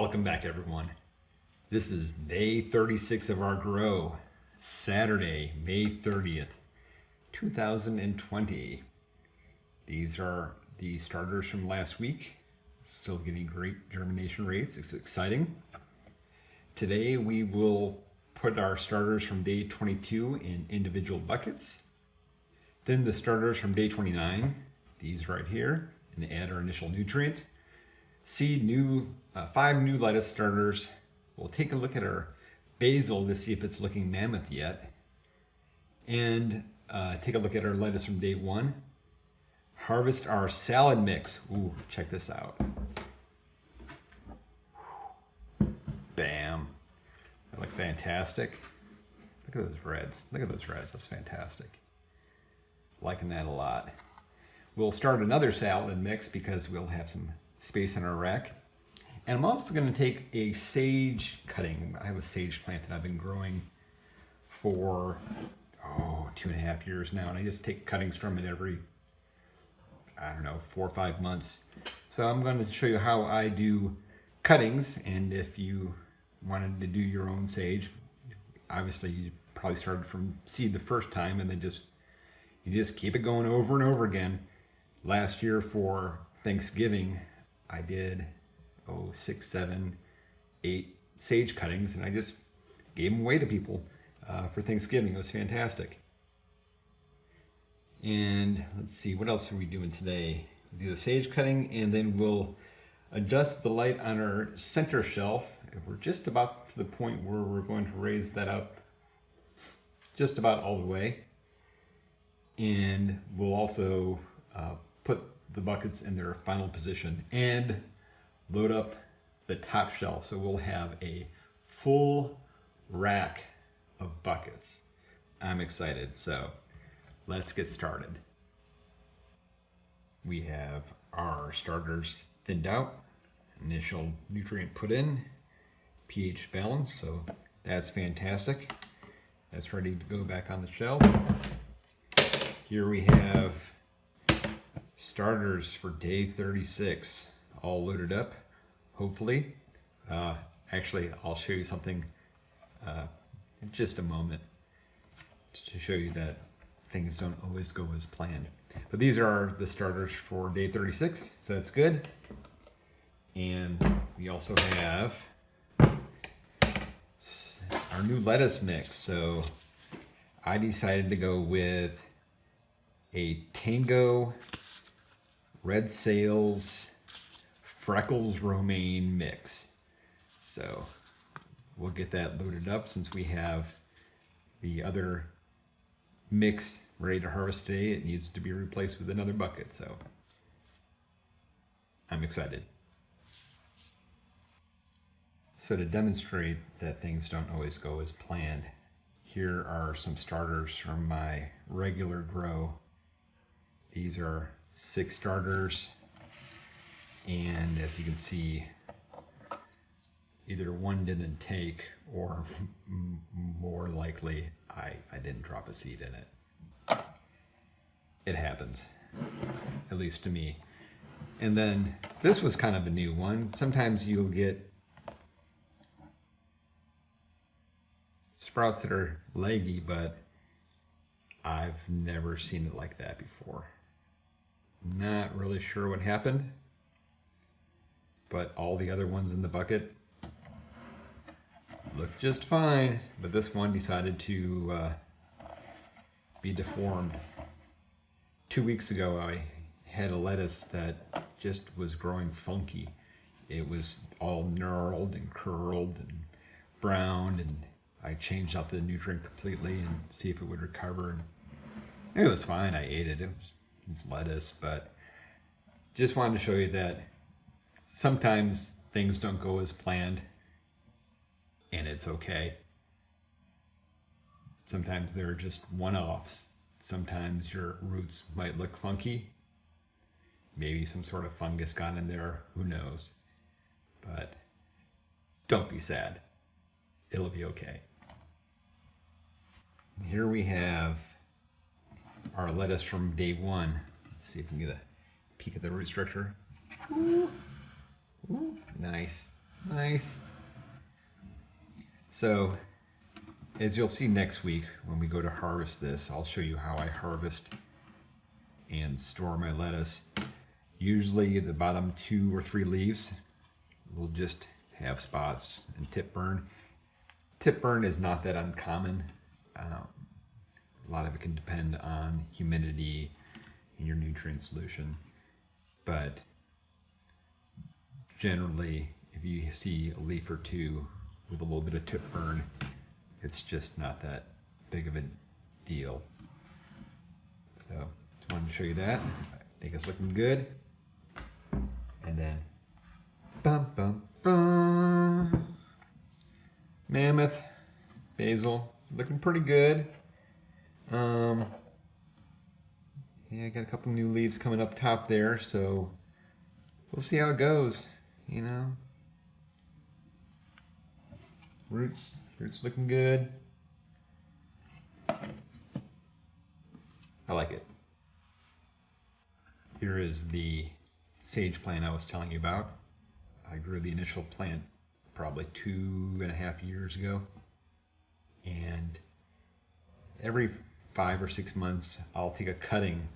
Welcome back, everyone. This is day 36 of our grow, Saturday, May 30th, 2020. These are the starters from last week. Still getting great germination rates. It's exciting. Today we will put our starters from day 22 in individual buckets. Then the starters from day 29, these right here, and add our initial nutrient. Seed 5 new lettuce starters. We'll take a look at our basil to see if it's looking mammoth yet. And take a look at our lettuce from day 1. Harvest our salad mix. Ooh, check this out. Bam. They look fantastic. Look at those reds. Look at those reds. That's fantastic. Liking that a lot. We'll start another salad mix because we'll have some space in our rack. And I'm also going to take a sage cutting. I have a sage plant that I've been growing for 2.5 years now, and I just take cuttings from it every 4 or 5 months. So I'm going to show you how I do cuttings, and if you wanted to do your own sage, obviously you probably started from seed the first time, and then you just keep it going over and over again. Last year for Thanksgiving, I did 6, 7, 8 sage cuttings, and I just gave them away to people for Thanksgiving. It was fantastic. And let's see, what else are we doing today? We'll do the sage cutting, and then we'll adjust the light on our center shelf. We're just about to the point where we're going to raise that up just about all the way. And we'll also put the buckets in their final position and load up the top shelf. So we'll have a full rack of buckets. I'm excited. So let's get started. We have our starters thinned out, initial nutrient put in, pH balance. So that's fantastic. That's ready to go back on the shelf. Here we have starters for day 36, all loaded up, hopefully. Actually, I'll show you something in just a moment to show you that things don't always go as planned. But these are the starters for day 36, so that's good. And we also have our new lettuce mix. So I decided to go with a Tango Red Sales Freckles Romaine mix. So we'll get that loaded up since we have the other mix ready to harvest today. It needs to be replaced with another bucket, so I'm excited. So to demonstrate that things don't always go as planned, here are some starters from my regular grow. These are 6 starters, and as you can see, either one didn't take, or more likely, I didn't drop a seed in it. It happens, at least to me. And then this was kind of a new one. Sometimes you'll get sprouts that are leggy, but I've never seen it like that before. Not really sure what happened, but all the other ones in the bucket look just fine. But this one decided to be deformed. 2 weeks ago, I had a lettuce that just was growing funky. It was all knurled and curled and browned, and I changed out the nutrient completely and see if it would recover. And it was fine. I ate it. It's lettuce, but just wanted to show you that sometimes things don't go as planned, and it's okay. Sometimes they're just one-offs. Sometimes your roots might look funky. Maybe some sort of fungus got in there, who knows. But don't be sad. It'll be okay. Here we have our lettuce from day 1. Let's see if we can get a peek at the root structure. Ooh. Ooh. Nice. Nice. So, as you'll see next week when we go to harvest this, I'll show you how I harvest and store my lettuce. Usually the bottom 2 or 3 leaves will just have spots and tip burn. Tip burn is not that uncommon. A lot of it can depend on humidity in your nutrient solution, but generally if you see a leaf or 2 with a little bit of tip burn, it's just not that big of a deal. So just wanted to show you that. I think it's looking good. And then bum bum bum, mammoth, basil, looking pretty good. Yeah, I got a couple new leaves coming up top there, so we'll see how it goes, you know. Roots looking good. I like it. Here is the sage plant I was telling you about. I grew the initial plant probably 2.5 years ago, and every 5 or 6 months I'll take a cutting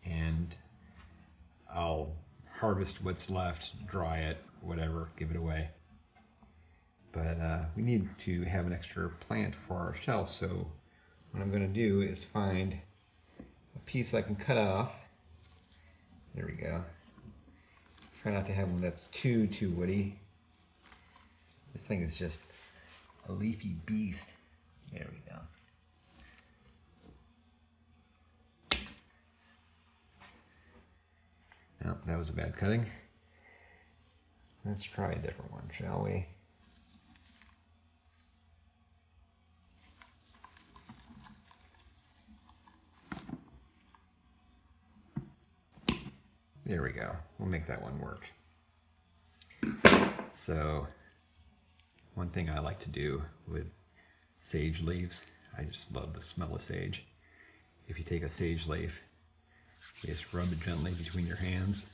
and I'll harvest what's left, dry it, whatever, give it away. But we need to have an extra plant for our shelf, so what I'm going to do is find a piece I can cut off. There we go. Try not to have one that's too woody. This thing is just a leafy beast. There we go. No, that was a bad cutting. Let's try a different one, shall we? There we go. We'll make that one work. So, one thing I like to do with sage leaves, I just love the smell of sage. If you take a sage leaf, you just rub it gently between your hands.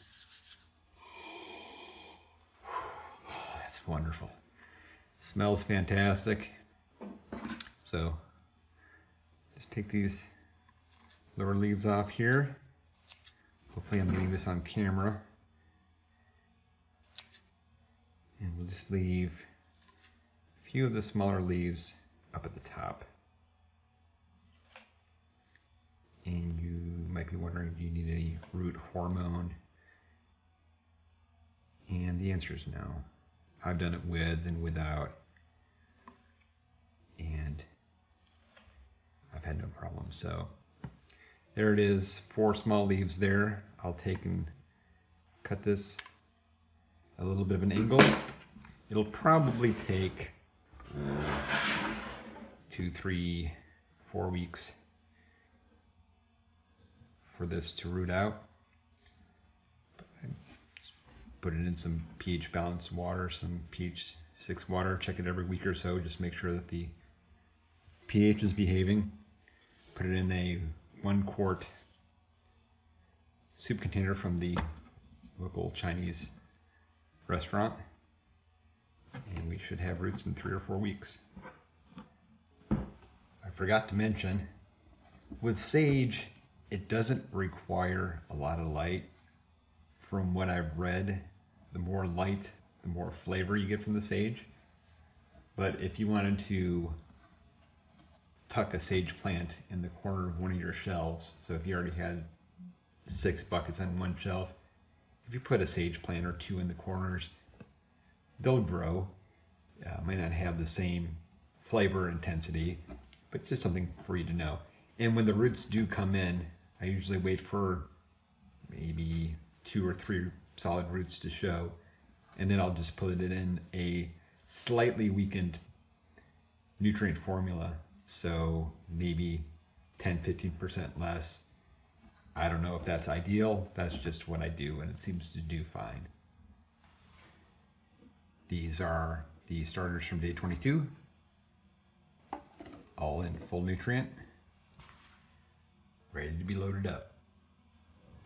That's wonderful. Smells fantastic. So, just take these lower leaves off here. Hopefully I'm getting this on camera. And we'll just leave a few of the smaller leaves up at the top. And you might be wondering, do you need any root hormone? And the answer is no. I've done it with and without, and I've had no problem. So there it is, 4 small leaves there. I'll take and cut this a little bit of an angle. It'll probably take 2, 3, 4 weeks for this to root out. Put it in some pH balanced water, some pH 6 water. Check it every week or so. Just make sure that the pH is behaving. Put it in a 1 quart soup container from the local Chinese restaurant, and we should have roots in 3 or 4 weeks. I forgot to mention, with sage, it doesn't require a lot of light. From what I've read, the more light, the more flavor you get from the sage. But if you wanted to tuck a sage plant in the corner of one of your shelves, so if you already had 6 buckets on one shelf, if you put a sage plant or 2 in the corners, they'll grow. Might not have the same flavor intensity, but just something for you to know. And when the roots do come in, I usually wait for maybe 2 or 3 solid roots to show, and then I'll just put it in a slightly weakened nutrient formula, so maybe 10-15% less. I don't know if that's ideal. That's just what I do, and it seems to do fine. These are the starters from day 22, all in full nutrient, ready to be loaded up.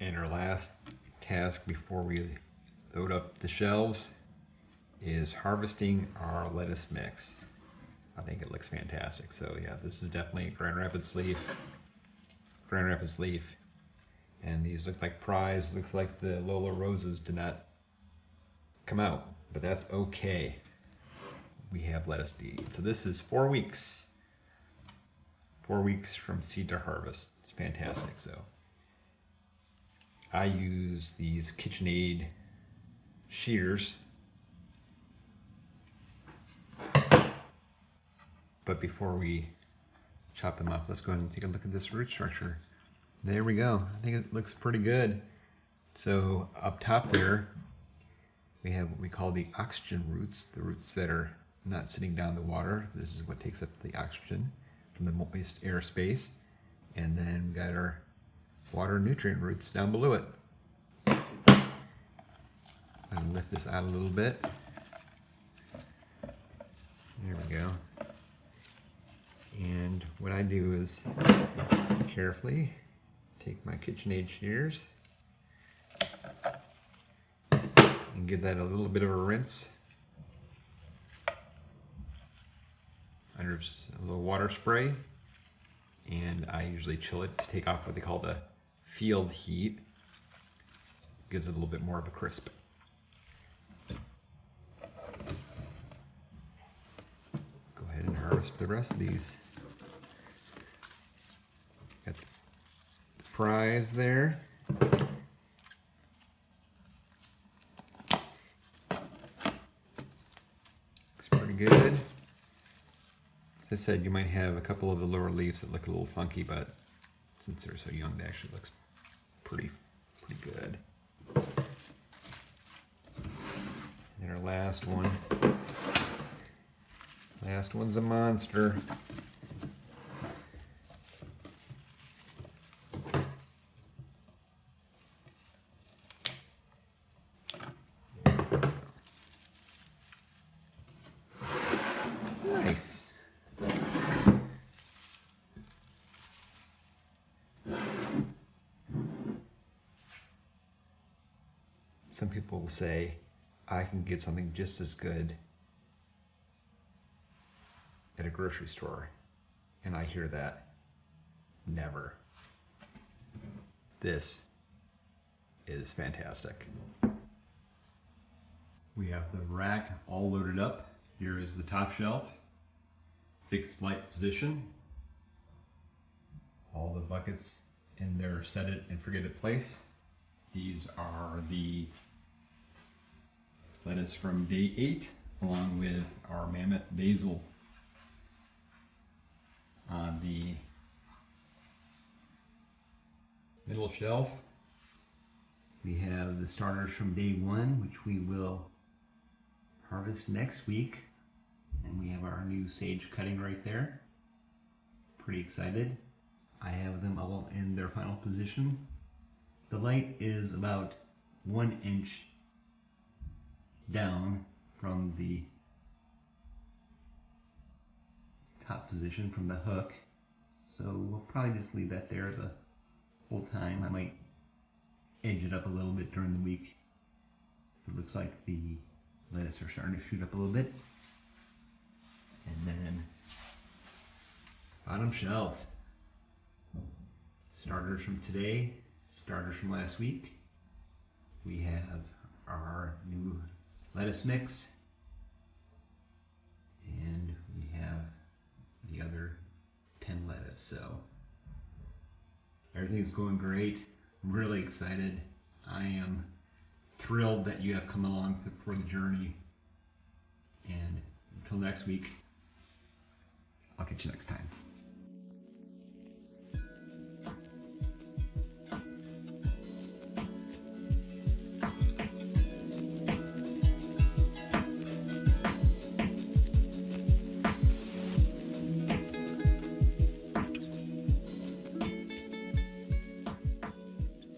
And our last task before we load up the shelves is harvesting our lettuce mix. I think it looks fantastic. So yeah, this is definitely Grand Rapids leaf. Grand Rapids leaf. And these look like prize. Looks like the Lola roses did not come out, but that's okay. We have lettuce to eat. So this is 4 weeks. 4 weeks from seed to harvest. It's fantastic. So I use these KitchenAid shears. But before we chop them up, let's go ahead and take a look at this root structure. There we go. I think it looks pretty good. So up top there, we have what we call the oxygen roots, the roots that are not sitting down the water. This is what takes up the oxygen from the moist air space. And then we got our water nutrient roots down below it. I'm gonna lift this out a little bit. There we go. And what I do is carefully take my KitchenAid shears and give that a little bit of a rinse under a little water spray, and I usually chill it to take off what they call the field heat. Gives it a little bit more of a crisp. Go ahead and harvest the rest of these. Got the fries there. Looks pretty good. As I said, you might have a couple of the lower leaves that look a little funky, but since they're so young, it actually looks pretty good. And our last one. Last one's a monster. Nice. Some people will say, I can get something just as good at a grocery store. And I hear that. Never. This is fantastic. We have the rack all loaded up. Here is the top shelf. Fixed light position. All the buckets in their set it and forget it place. These are the lettuce from day 8, along with our mammoth basil. On the middle shelf, we have the starters from day 1, which we will harvest next week. And we have our new sage cutting right there. Pretty excited. I have them all in their final position. The light is about 1 inch down from the top position from the hook. So we'll probably just leave that there the whole time. I might edge it up a little bit during the week. It looks like the lettuce are starting to shoot up a little bit. And then bottom shelf. Starters from today, starters from last week. We have our new lettuce mix, and we have the other 10 lettuce. So everything's going great. I'm really excited. I am thrilled that you have come along for the journey. And until next week, I'll catch you next time.